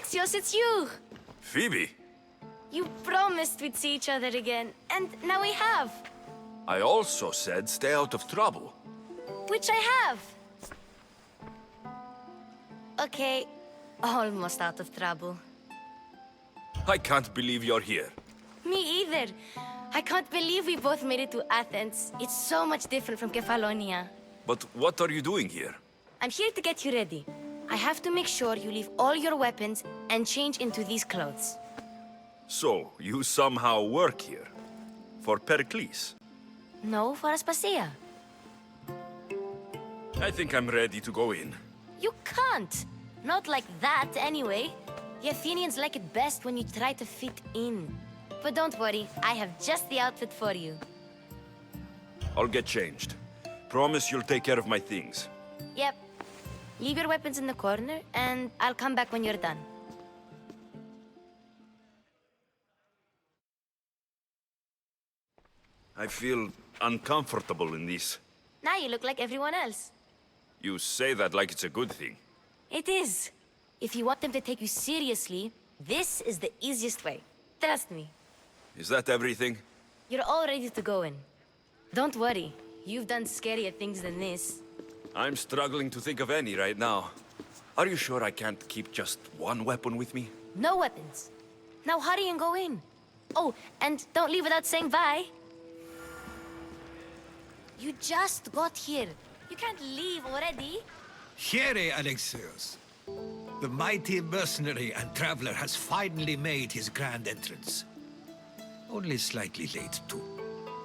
Alexios, it's you! Phoebe, You promised we'd see each other again, and now we have. I also said stay out of trouble. Which I have. Okay, almost out of trouble. I can't believe you're here. Me either. I can't believe we both made it to Athens. It's so much different from Kefalonia. But what are you doing here? I'm here to get you ready. I have to make sure you leave all your weapons and change into these clothes. So, you somehow work here? For Perikles? No, for Aspasia. I think I'm ready to go in. You can't. Not like that, anyway. The Athenians like it best when you try to fit in. But don't worry, I have just the outfit for you. I'll get changed. Promise you'll take care of my things. Yep. Leave your weapons in the corner, and I'll come back when you're done. I feel uncomfortable in this. Now you look like everyone else. You say that like it's a good thing. It is. If you want them to take you seriously, this is the easiest way. Trust me. Is that everything? You're all ready to go in. Don't worry. You've done scarier things than this. I'm struggling to think of any right now. Are you sure I can't keep just one weapon with me? No weapons. Now hurry and go in. Oh, and don't leave without saying bye. You just got here. You can't leave already. Here, Alexios. The mighty mercenary and traveler has finally made his grand entrance. Only slightly late, too.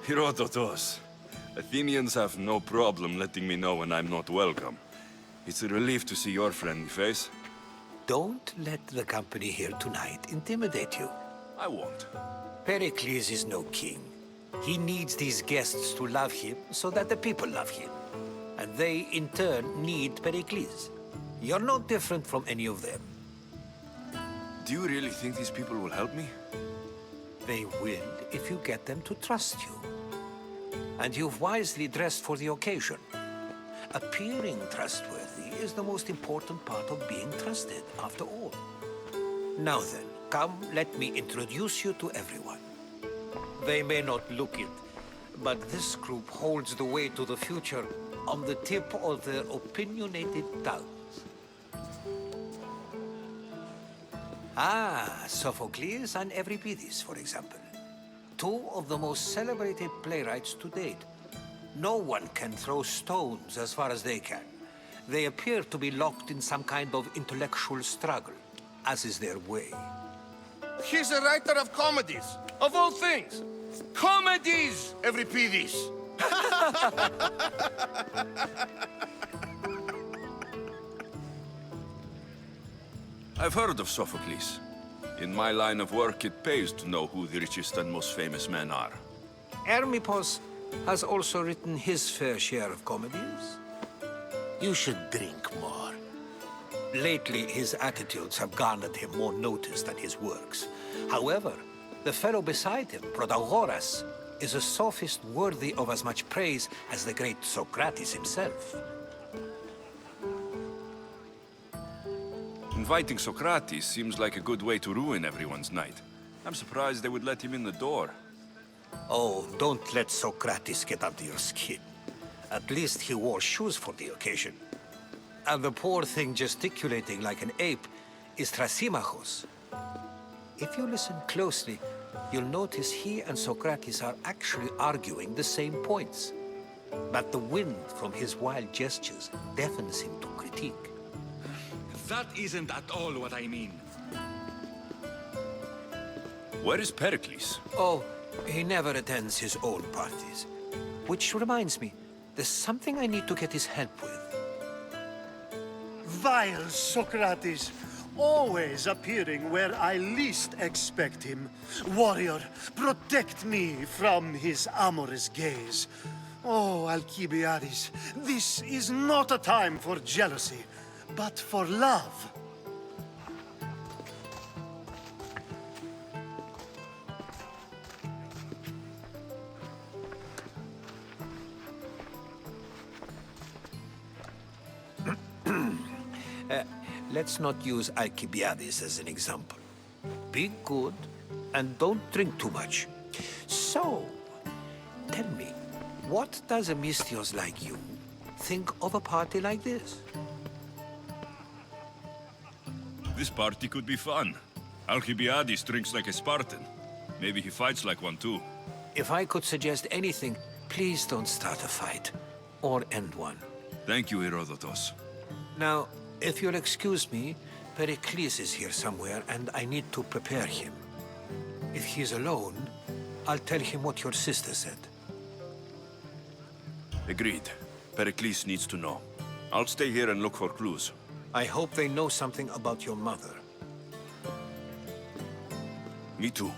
Herodotos. Athenians have no problem letting me know when I'm not welcome. It's a relief to see your friendly face. Don't let the company here tonight intimidate you. I won't. Pericles is no king. He needs these guests to love him so that the people love him. And they, in turn, need Pericles. You're no different from any of them. Do you really think these people will help me? They will if you get them to trust you. And you've wisely dressed for the occasion. Appearing trustworthy is the most important part of being trusted, after all. Now then, come, let me introduce you to everyone. They may not look it, but this group holds the way to the future on the tip of their opinionated tongues. Ah, Sophocles and Euripides, for example. Two of the most celebrated playwrights to date. No one can throw stones as far as they can. They appear to be locked in some kind of intellectual struggle, as is their way. He's a writer of comedies, of all things. Comedies, Euripides. I've heard of Sophocles. In my line of work, it pays to know who the richest and most famous men are. Hermippos has also written his fair share of comedies. You should drink more. Lately, his attitudes have garnered him more notice than his works. However, the fellow beside him, Protagoras, is a sophist worthy of as much praise as the great Socrates himself. Inviting Socrates seems like a good way to ruin everyone's night. I'm surprised they would let him in the door. Oh, don't let Socrates get under your skin. At least he wore shoes for the occasion. And the poor thing gesticulating like an ape is Thrasymachos. If you listen closely, you'll notice he and Socrates are actually arguing the same points. But the wind from his wild gestures deafens him to critique. That isn't at all what I mean. Where is Perikles? Oh, he never attends his own parties. Which reminds me, there's something I need to get his help with. Vile Socrates, always appearing where I least expect him. Warrior, protect me from his amorous gaze. Oh, Alcibiades, this is not a time for jealousy, but for love. Let's not use Alcibiades as an example. Be good and don't drink too much. So, tell me, what does a Mystios like you think of a party like this? This party could be fun. Alcibiades drinks like a Spartan. Maybe he fights like one too. If I could suggest anything, please don't start a fight or end one. Thank you, Herodotus. Now, if you'll excuse me, Perikles is here somewhere and I need to prepare him. If he's alone, I'll tell him what your sister said. Agreed. Perikles needs to know. I'll stay here and look for clues. I hope they know something about your mother. Me too.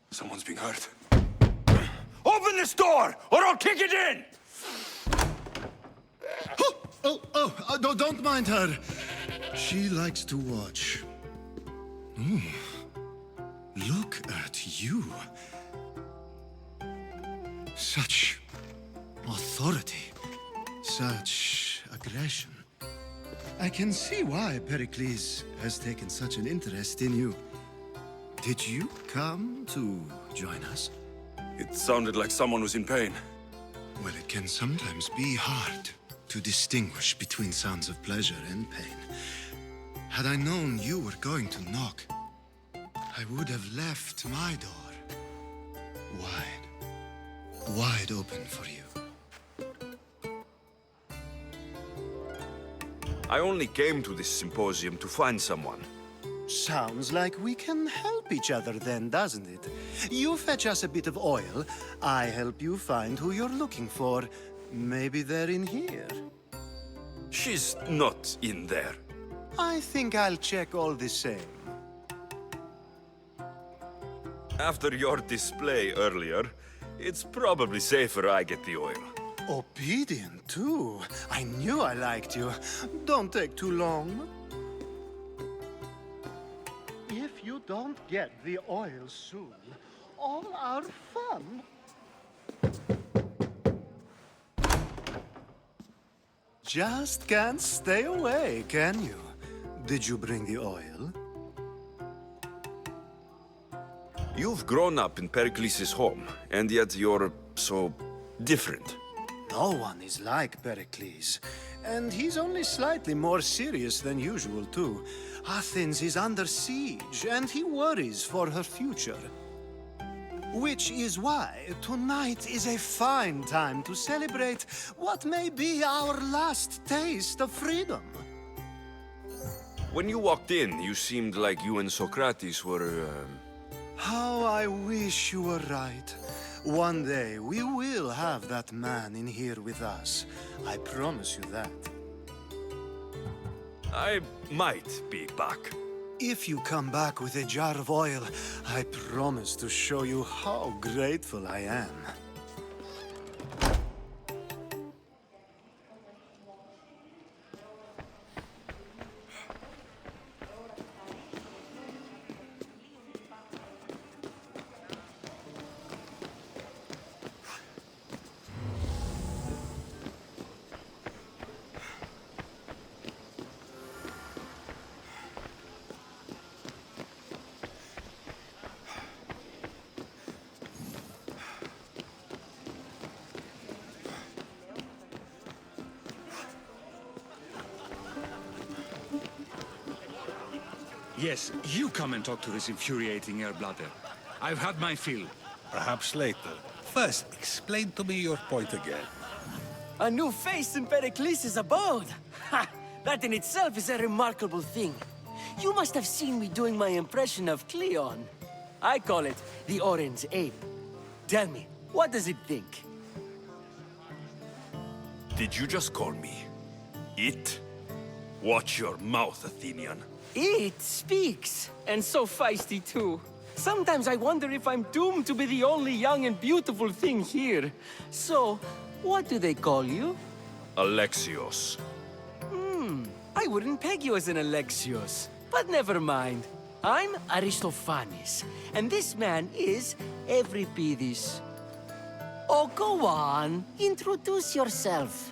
Someone's being hurt. Open this door, or I'll kick it in! No, don't mind her. She likes to watch. Look at you. Such authority. Such aggression. I can see why Pericles has taken such an interest in you. Did you come to join us? It sounded like someone was in pain. Well, it can sometimes be hard to distinguish between sounds of pleasure and pain. Had I known you were going to knock, I would have left my door wide open for you. I only came to this symposium to find someone. Sounds like we can help each other then, doesn't it? You fetch us a bit of oil, I help you find who you're looking for. Maybe they're in here. She's not in there. I think I'll check all the same. After your display earlier, it's probably safer I get the oil. Obedient, too. I knew I liked you. Don't take too long. If you don't get the oil soon, all our fun... Just can't stay away, can you? Did you bring the oil? You've grown up in Pericles' home, and yet you're so different. No one is like Pericles, and he's only slightly more serious than usual, too. Athens is under siege, and he worries for her future. Which is why tonight is a fine time to celebrate what may be our last taste of freedom. When you walked in, you seemed like you and Socrates were, How I wish you were right. One day we will have that man in here with us. I promise you that. I might be back. If you come back with a jar of oil, I promise to show you how grateful I am. Yes, you come and talk to this infuriating airbladder. I've had my fill. Perhaps later. First, explain to me your point again. A new face in Perikles' abode! Ha! That in itself is a remarkable thing. You must have seen me doing my impression of Cleon. I call it the Orange Ape. Tell me, what does it think? Did you just call me it? Watch your mouth, Athenian. It speaks, and so feisty too. Sometimes I wonder if I'm doomed to be the only young and beautiful thing here. So, what do they call you? Alexios. I wouldn't peg you as an Alexios, but never mind. I'm Aristophanes, and this man is Euripides. Oh, go on. Introduce yourself.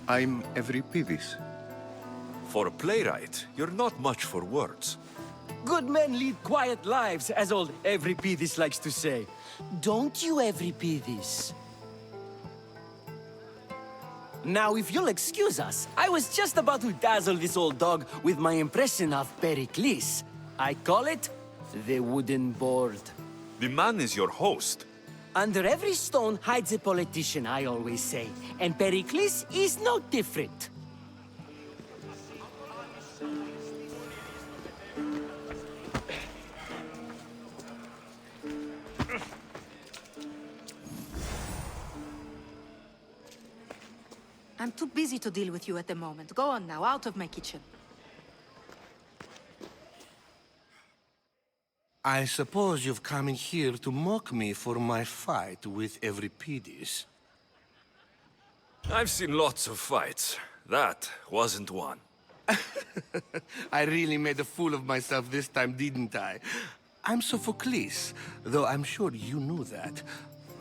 I'm Euripides. For a playwright, you're not much for words. Good men lead quiet lives, as old Euripides likes to say. Don't you, Euripides? Now, if you'll excuse us, I was just about to dazzle this old dog with my impression of Perikles. I call it the wooden board. The man is your host. Under every stone hides a politician, I always say. And Perikles is no different. I'm too busy to deal with you at the moment. Go on now, out of my kitchen. I suppose you've come in here to mock me for my fight with Euripides. I've seen lots of fights. That wasn't one. I really made a fool of myself this time, didn't I? I'm Sophocles, though I'm sure you knew that.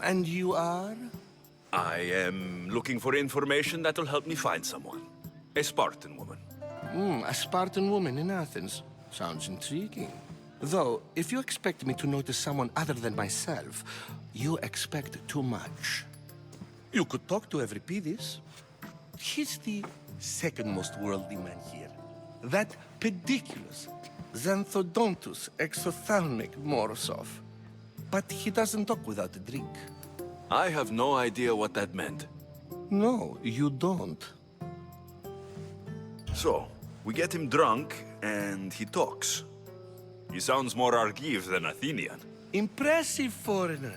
And you are? I am looking for information that'll help me find someone. A Spartan woman. A Spartan woman in Athens. Sounds intriguing. Though, if you expect me to notice someone other than myself, you expect too much. You could talk to Euripides. He's the second most worldly man here. That pediculous, xanthodontus exophthalmic Morosov. But he doesn't talk without a drink. I have no idea what that meant. No, you don't. So, we get him drunk, and he talks. He sounds more Argive than Athenian. Impressive, foreigner.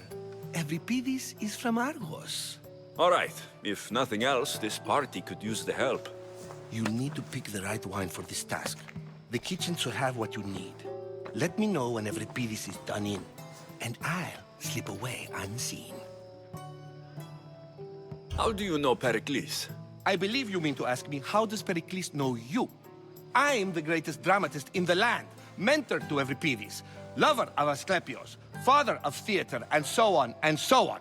Euripides is from Argos. All right, if nothing else, this party could use the help. You need to pick the right wine for this task. The kitchen should have what you need. Let me know when Euripides is done in, and I'll slip away unseen. How do you know Perikles? I believe you mean to ask me, how does Perikles know you? I'm the greatest dramatist in the land, mentor to Euripides, lover of Asclepios, father of theater, and so on, and so on.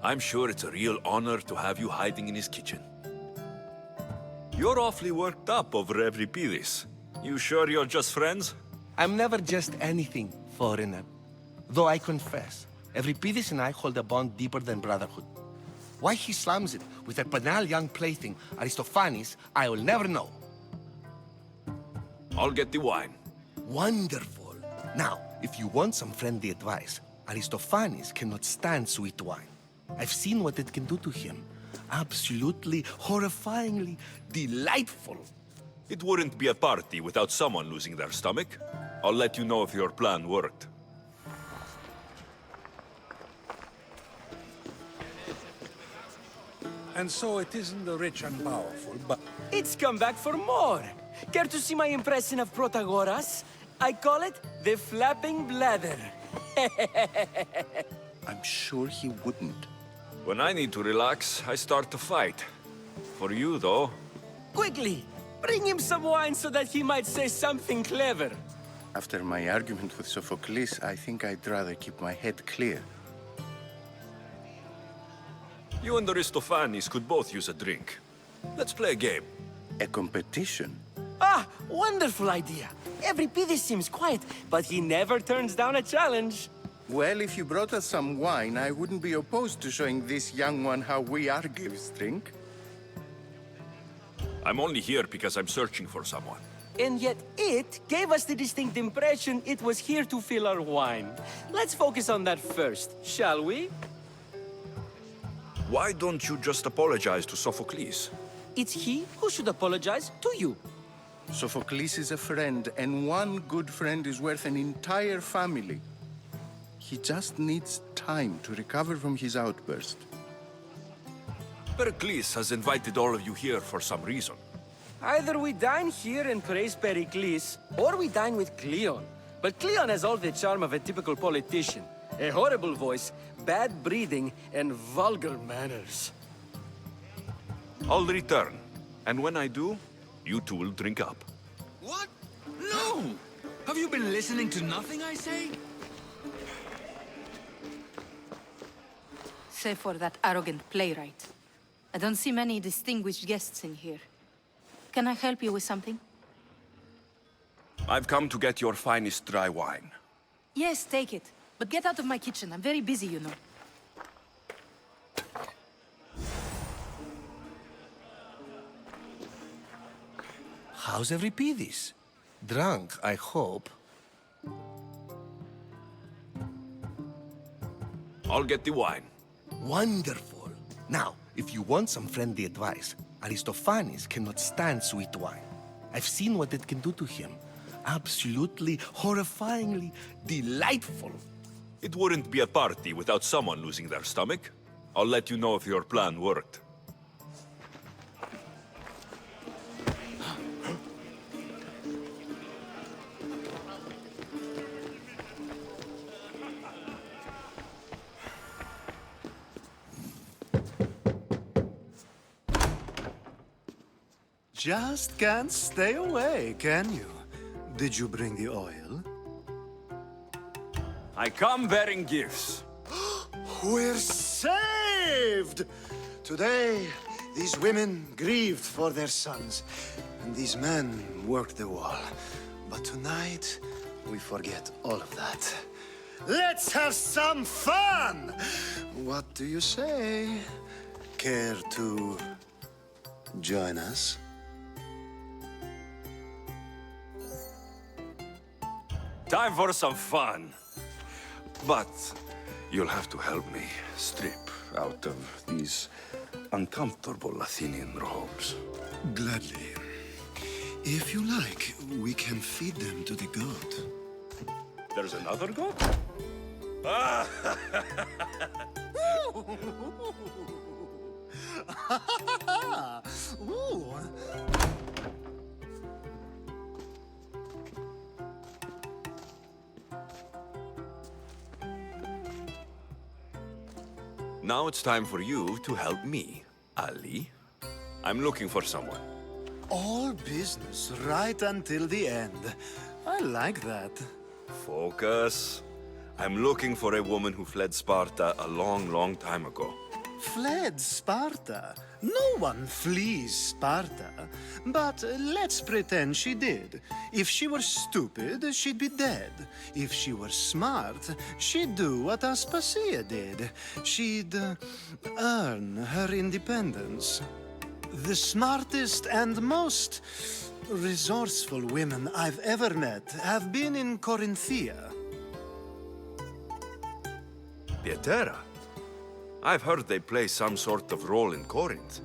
I'm sure it's a real honor to have you hiding in his kitchen. You're awfully worked up over Euripides. You sure you're just friends? I'm never just anything, foreigner. Though I confess, Euripides and I hold a bond deeper than brotherhood. Why he slams it with that banal young plaything, Aristophanes, I will never know. I'll get the wine. Wonderful. Now, if you want some friendly advice, Aristophanes cannot stand sweet wine. I've seen what it can do to him. Absolutely, horrifyingly delightful. It wouldn't be a party without someone losing their stomach. I'll let you know if your plan worked. And so it isn't the rich and powerful, but... It's come back for more. Care to see my impression of Protagoras? I call it the flapping bladder. I'm sure he wouldn't. When I need to relax, I start to fight. For you, though... Quickly, bring him some wine so that he might say something clever. After my argument with Sophocles, I think I'd rather keep my head clear. You and Aristophanes could both use a drink. Let's play a game. A competition? Ah, wonderful idea. Euripides seems quiet, but he never turns down a challenge. Well, if you brought us some wine, I wouldn't be opposed to showing this young one how we Argives drink. I'm only here because I'm searching for someone. And yet it gave us the distinct impression it was here to fill our wine. Let's focus on that first, shall we? Why don't you just apologize to Sophocles? It's he who should apologize to you. Sophocles is a friend, and one good friend is worth an entire family. He just needs time to recover from his outburst. Perikles has invited all of you here for some reason. Either we dine here and praise Perikles, or we dine with Cleon. But Cleon has all the charm of a typical politician. A horrible voice, bad breeding, and vulgar manners. I'll return. And when I do, you two will drink up. What? No! Have you been listening to nothing I say? Save for that arrogant playwright. I don't see many distinguished guests in here. Can I help you with something? I've come to get your finest dry wine. Yes, take it. But get out of my kitchen. I'm very busy, you know. How's Euripides? Drunk, I hope. I'll get the wine. Wonderful. Now, if you want some friendly advice, Aristophanes cannot stand sweet wine. I've seen what it can do to him. Absolutely, horrifyingly delightful. It wouldn't be a party without someone losing their stomach. I'll let you know if your plan worked. Just can't stay away, can you? Did you bring the oil? I come bearing gifts. We're saved! Today, these women grieved for their sons, and these men worked the wall. But tonight, we forget all of that. Let's have some fun! What do you say? Care to join us? Time for some fun. But you'll have to help me strip out of these uncomfortable Athenian robes. Gladly. If you like, we can feed them to the goat. There's another goat? Ooh. Now it's time for you to help me, Ali. I'm looking for someone. All business right until the end. I like that. Focus. I'm looking for a woman who fled Sparta a long, long time ago. Fled Sparta? No one flees Sparta. But let's pretend she did. If she were stupid, she'd be dead. If she were smart, she'd do what Aspasia did. She'd earn her independence. The smartest and most resourceful women I've ever met have been in Corinthia. Pietera? I've heard they play some sort of role in Corinth,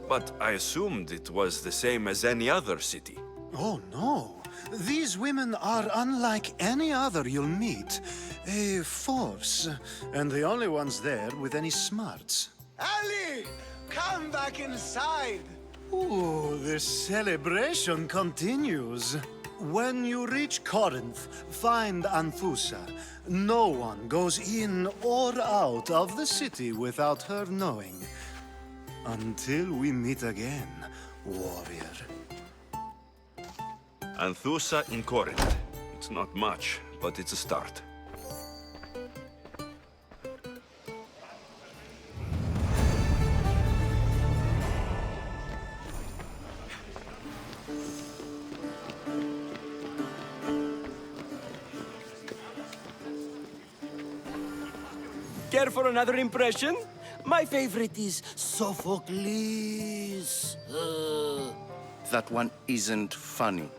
but I assumed it was the same as any other city. Oh, no. These women are unlike any other you'll meet. A force, and the only ones there with any smarts. Ali! Come back inside! Ooh, the celebration continues. When you reach Corinth, find Anthusa. No one goes in or out of the city without her knowing. Until we meet again, warrior. Anthusa in Corinth. It's not much, but it's a start. Care for another impression? My favorite is Sophocles. That one isn't funny.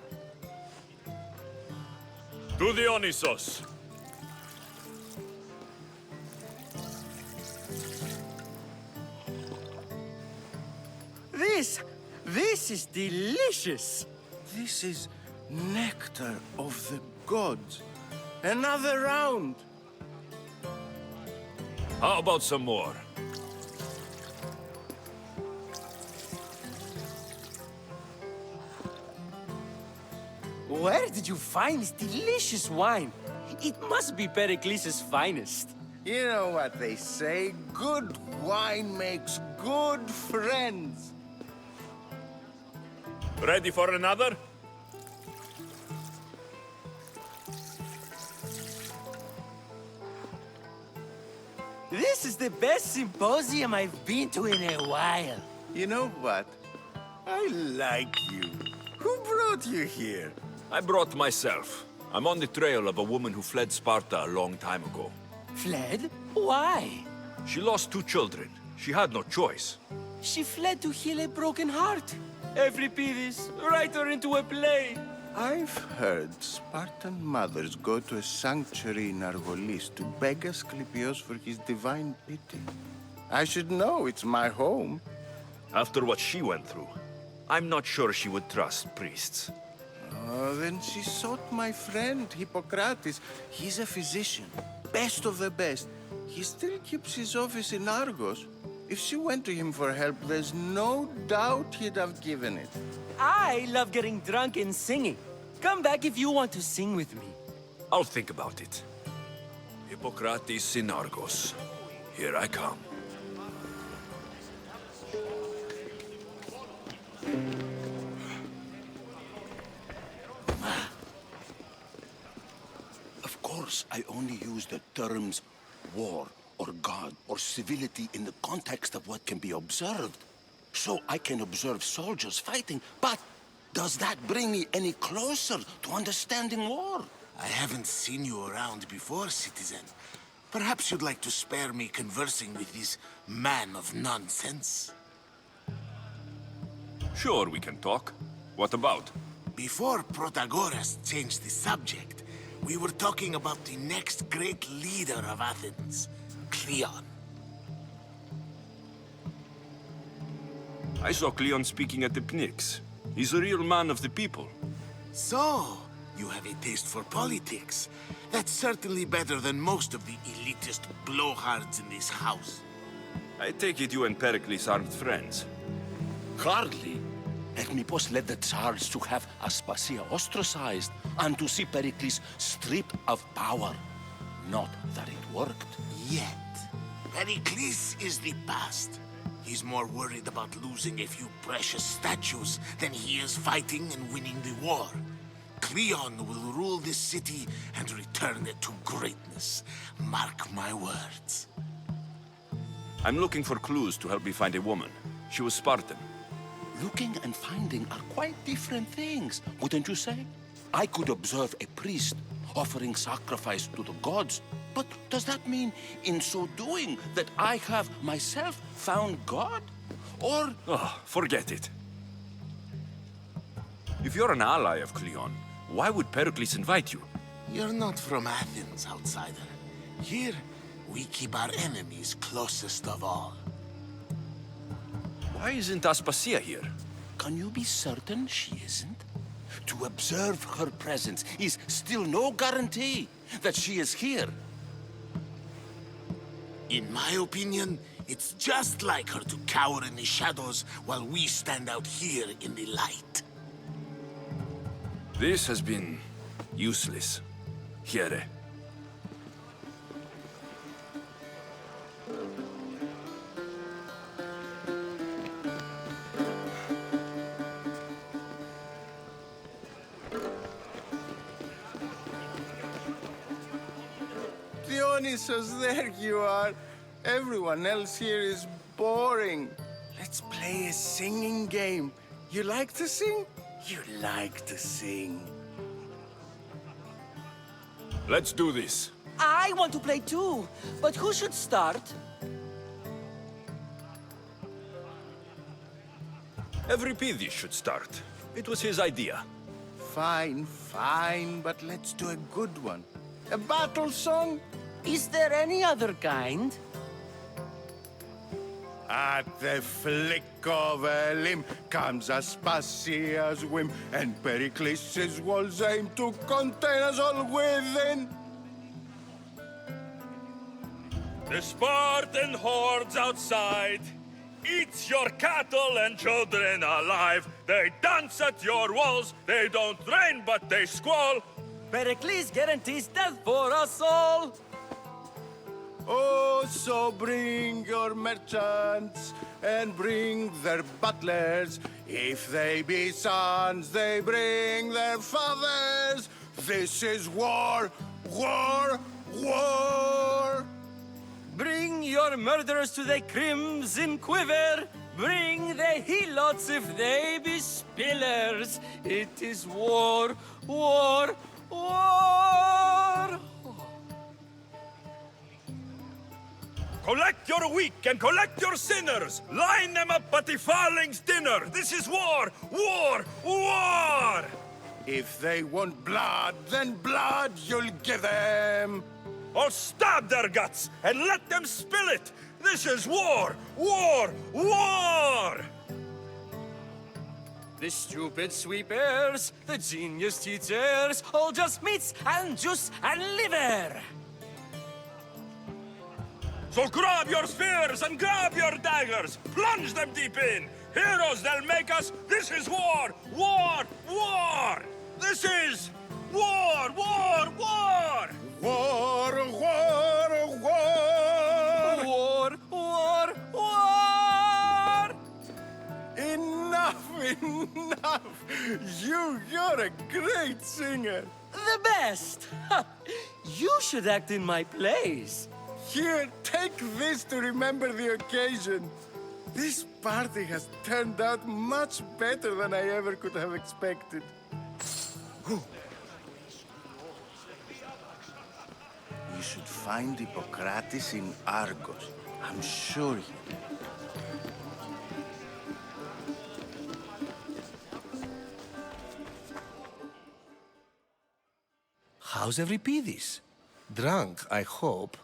To Dionysos! This is delicious. This is nectar of the gods. Another round. How about some more? Where did you find this delicious wine? It must be Perikles' finest. You know what they say, good wine makes good friends. Ready for another? This is the best symposium I've been to in a while. You know what? I like you. Who brought you here? I brought myself. I'm on the trail of a woman who fled Sparta a long time ago. Fled? Why? She lost 2 children. She had no choice. She fled to heal a broken heart. Euripides, write her into a play. I've heard Spartan mothers go to a sanctuary in Argolis to beg Asclepios for his divine pity. I should know, it's my home. After what she went through, I'm not sure she would trust priests. Oh, then she sought my friend, Hippocrates. He's a physician, best of the best. He still keeps his office in Argos. If she went to him for help, there's no doubt he'd have given it. I love getting drunk and singing. Come back if you want to sing with me. I'll think about it. Hippocrates in Argos. Here I come. Of course, I only use the terms war or God or civility in the context of what can be observed. So I can observe soldiers fighting, but does that bring me any closer to understanding war? I haven't seen you around before, citizen. Perhaps you'd like to spare me conversing with this man of nonsense? Sure, we can talk. What about? Before Protagoras changed the subject, we were talking about the next great leader of Athens, Cleon. I saw Cleon speaking at the Pnyx. He's a real man of the people. So, you have a taste for politics. That's certainly better than most of the elitist blowhards in this house. I take it you and Perikles aren't friends. Hardly. Ethnippos led the Tsars to have Aspasia ostracized and to see Perikles stripped of power. Not that it worked. Yet, Perikles is the past. He's more worried about losing a few precious statues than he is fighting and winning the war. Cleon will rule this city and return it to greatness. Mark my words. I'm looking for clues to help me find a woman. She was Spartan. Looking and finding are quite different things, wouldn't you say? I could observe a priest offering sacrifice to the gods, but does that mean, in so doing, that I have myself found God? Or... Oh, forget it. If you're an ally of Cleon, why would Perikles invite you? You're not from Athens, outsider. Here, we keep our enemies closest of all. Why isn't Aspasia here? Can you be certain she isn't? To observe her presence is still no guarantee that she is here. In my opinion, it's just like her to cower in the shadows while we stand out here in the light. This has been useless. Here. Dionysus, there you are. Everyone else here is boring. Let's play a singing game. You like to sing? You like to sing. Let's do this. I want to play too, but who should start? Euripides should start. It was his idea. Fine, fine, but let's do a good one. A battle song? Is there any other kind? At the flick of a limb comes Aspasia's whim, and Perikles' walls aim to contain us all within. The Spartan hordes outside eats your cattle and children alive. They dance at your walls. They don't rain, but they squall. Perikles guarantees death for us all. Oh, so bring your merchants and bring their butlers. If they be sons, they bring their fathers. This is war, war, war. Bring your murderers to the crimson quiver. Bring the helots if they be spillers. It is war, war, war. Collect your weak and collect your sinners. Line them up at the Farling's dinner. This is war, war, war. If they want blood, then blood you'll give them. Or stab their guts and let them spill it. This is war, war, war. The stupid sweepers, the genius teachers, all just meats and juice and liver. So grab your spears and grab your daggers. Plunge them deep in. Heroes they'll make us. This is war, war, war. This is war, war, war. War, war, war. War, war, war. Enough, enough. You're a great singer. The best. You should act in my plays. Here, take this to remember the occasion. This party has turned out much better than I ever could have expected. You should find Hippocrates in Argos. I'm sure he did. How's Euripides? Drunk, I hope.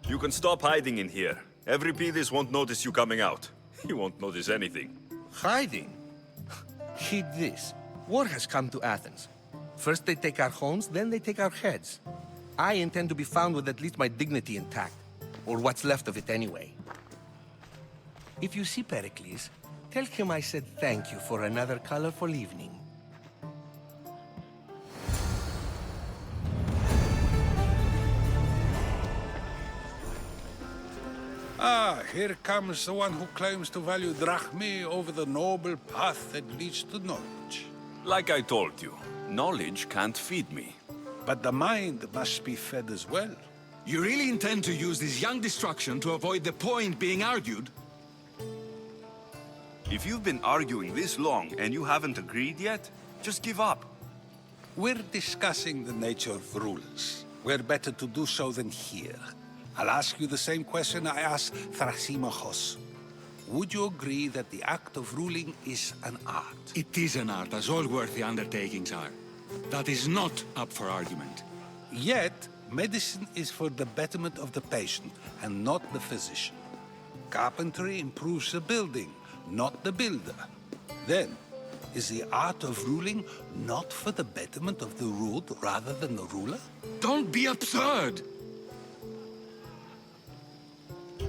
You can stop hiding in here. Euripides won't notice you coming out. He won't notice anything. Hiding? Heed this. War has come to Athens. First they take our homes, then they take our heads. I intend to be found with at least my dignity intact. Or what's left of it anyway. If you see Perikles, tell him I said thank you for another colorful evening. Ah, here comes the one who claims to value drachmae over the noble path that leads to knowledge. Like I told you, knowledge can't feed me. But the mind must be fed as well. You really intend to use this young destruction to avoid the point being argued? If you've been arguing this long and you haven't agreed yet, just give up. We're discussing the nature of rules. Where better to do so than here? I'll ask you the same question I asked Thrasymachos. Would you agree that the act of ruling is an art? It is an art, as all worthy undertakings are. That is not up for argument. Yet, medicine is for the betterment of the patient, and not the physician. Carpentry improves the building, not the builder. Then, is the art of ruling not for the betterment of the ruled rather than the ruler? Don't be absurd!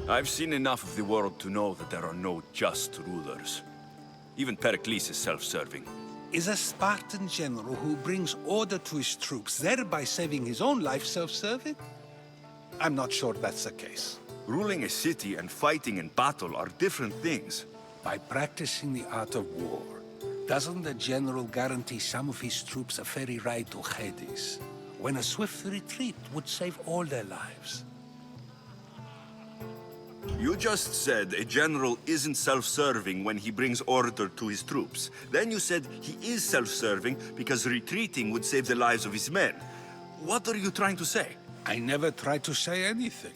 I've seen enough of the world to know that there are no just rulers. Even Perikles is self-serving. Is a Spartan general who brings order to his troops, thereby saving his own life, self-serving? I'm not sure that's the case. Ruling a city and fighting in battle are different things. By practicing the art of war, doesn't the general guarantee some of his troops a ferry ride to Hades, when a swift retreat would save all their lives? You just said a general isn't self-serving when he brings order to his troops. Then you said he is self-serving because retreating would save the lives of his men. What are you trying to say? I never tried to say anything.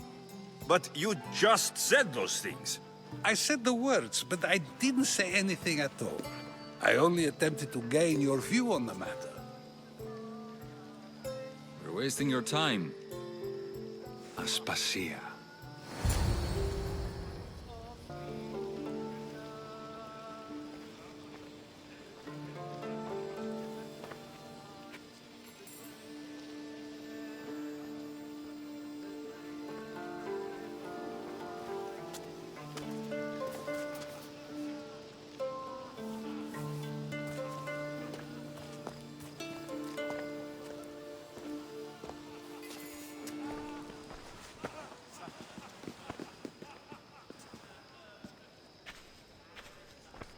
But you just said those things. I said the words, but I didn't say anything at all. I only attempted to gain your view on the matter. You're wasting your time. Aspasia.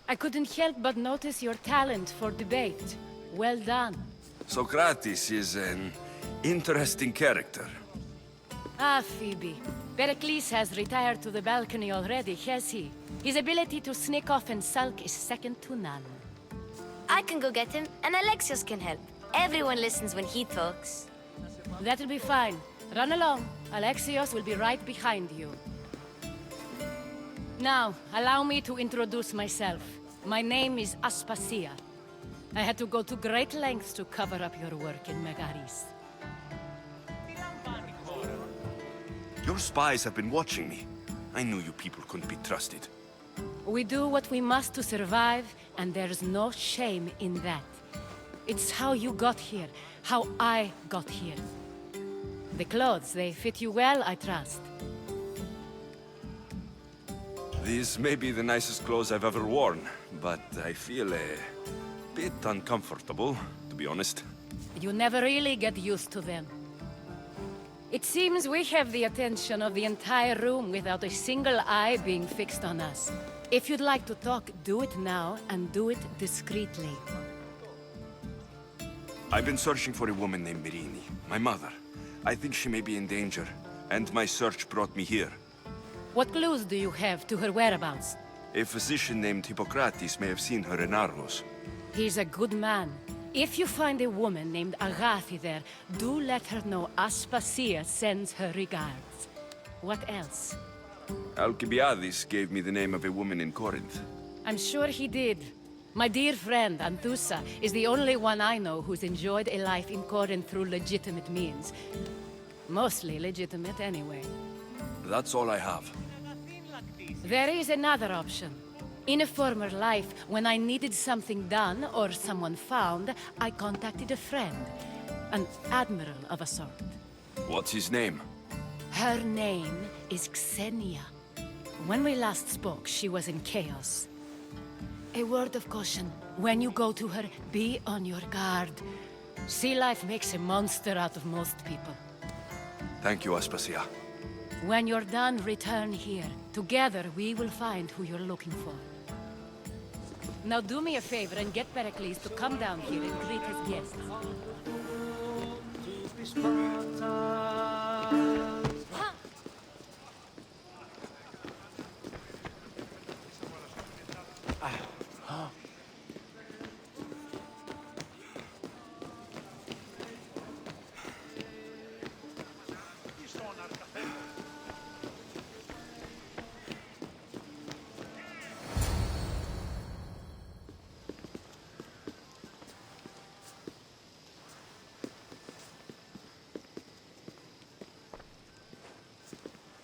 I couldn't help but notice your talent for debate. Well done. Socrates is an interesting character. Ah, Phoebe. Perikles has retired to the balcony already, has he? His ability to sneak off and sulk is second to none. I can go get him, and Alexios can help. Everyone listens when he talks. That'll be fine. Run along. Alexios will be right behind you. Now, allow me to introduce myself. My name is Aspasia. I had to go to great lengths to cover up your work in Megaris. Your spies have been watching me. I knew you people couldn't be trusted. We do what we must to survive, and there's no shame in that. It's how you got here, how I got here. The clothes, they fit you well, I trust. These may be the nicest clothes I've ever worn, but I feel a bit uncomfortable, to be honest. You never really get used to them. It seems we have the attention of the entire room without a single eye being fixed on us. If you'd like to talk, do it now, and do it discreetly. I've been searching for a woman named Mirini, my mother. I think she may be in danger, and my search brought me here. What clues do you have to her whereabouts? A physician named Hippocrates may have seen her in Argos. He's a good man. If you find a woman named Agathi there, do let her know Aspasia sends her regards. What else? Alcibiades gave me the name of a woman in Corinth. I'm sure he did. My dear friend, Anthusa, is the only one I know who's enjoyed a life in Corinth through legitimate means. Mostly legitimate, anyway. That's all I have. There is another option. In a former life, when I needed something done or someone found, I contacted a friend. An admiral of a sort. What's his name? Her name is Xenia. When we last spoke, she was in chaos. A word of caution. When you go to her, be on your guard. Sea life makes a monster out of most people. Thank you, Aspasia. When you're done, return here. Together, we will find who you're looking for. Now do me a favor and get Perikles to come down here and greet his guests.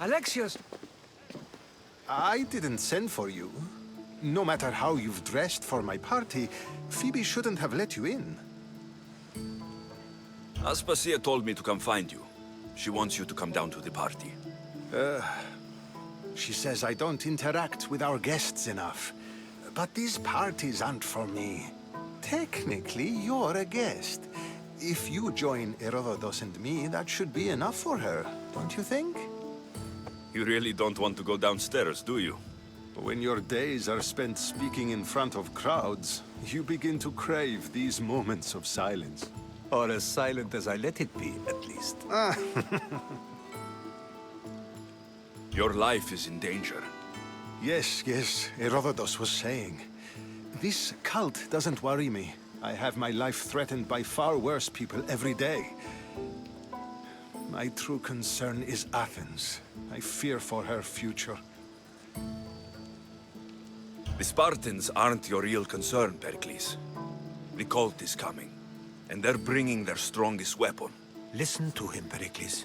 Alexios! I didn't send for you. No matter how you've dressed for my party, Phoebe shouldn't have let you in. Aspasia told me to come find you. She wants you to come down to the party. She says I don't interact with our guests enough. But these parties aren't for me. Technically, you're a guest. If you join Herodotus and me, that should be enough for her, don't you think? You really don't want to go downstairs, do you? When your days are spent speaking in front of crowds, you begin to crave these moments of silence. Or as silent as I let it be, at least. Your life is in danger. Yes, Herodotus was saying. This cult doesn't worry me. I have my life threatened by far worse people every day. My true concern is Athens. I fear for her future. The Spartans aren't your real concern, Perikles. The cult is coming, and they're bringing their strongest weapon. Listen to him, Perikles.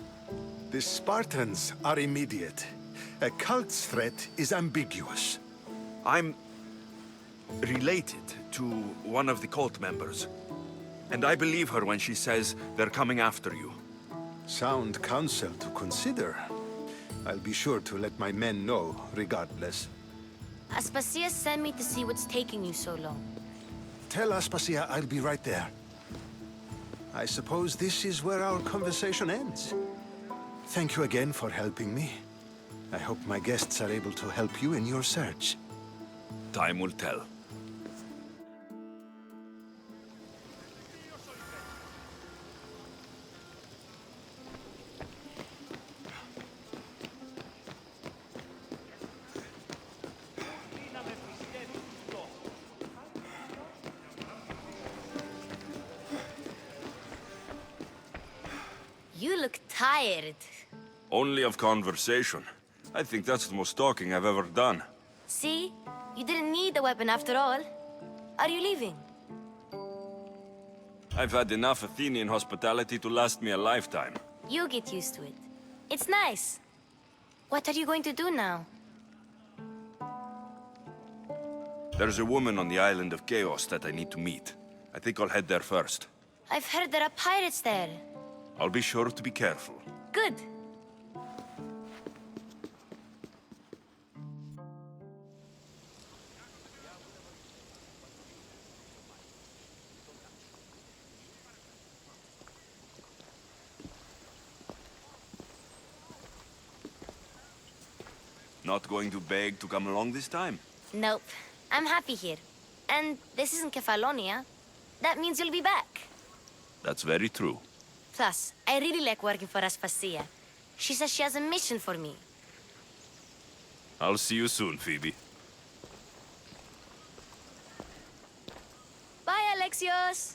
The Spartans are immediate. A cult's threat is ambiguous. I'm related to one of the cult members, and I believe her when she says they're coming after you. Sound counsel to consider. I'll be sure to let my men know, regardless. Aspasia sent me to see what's taking you so long. Tell Aspasia I'll be right there. I suppose this is where our conversation ends. Thank you again for helping me. I hope my guests are able to help you in your search. Time will tell. You look tired. Only of conversation. I think that's the most talking I've ever done. See? You didn't need the weapon after all. Are you leaving? I've had enough Athenian hospitality to last me a lifetime. You get used to it. It's nice. What are you going to do now? There's a woman on the island of Chaos that I need to meet. I think I'll head there first. I've heard there are pirates there. I'll be sure to be careful. Good. Not going to beg to come along this time? Nope. I'm happy here. And this isn't Kefalonia. That means you'll be back. That's very true. Plus, I really like working for Aspasia. She says she has a mission for me. I'll see you soon, Phoebe. Bye, Alexios!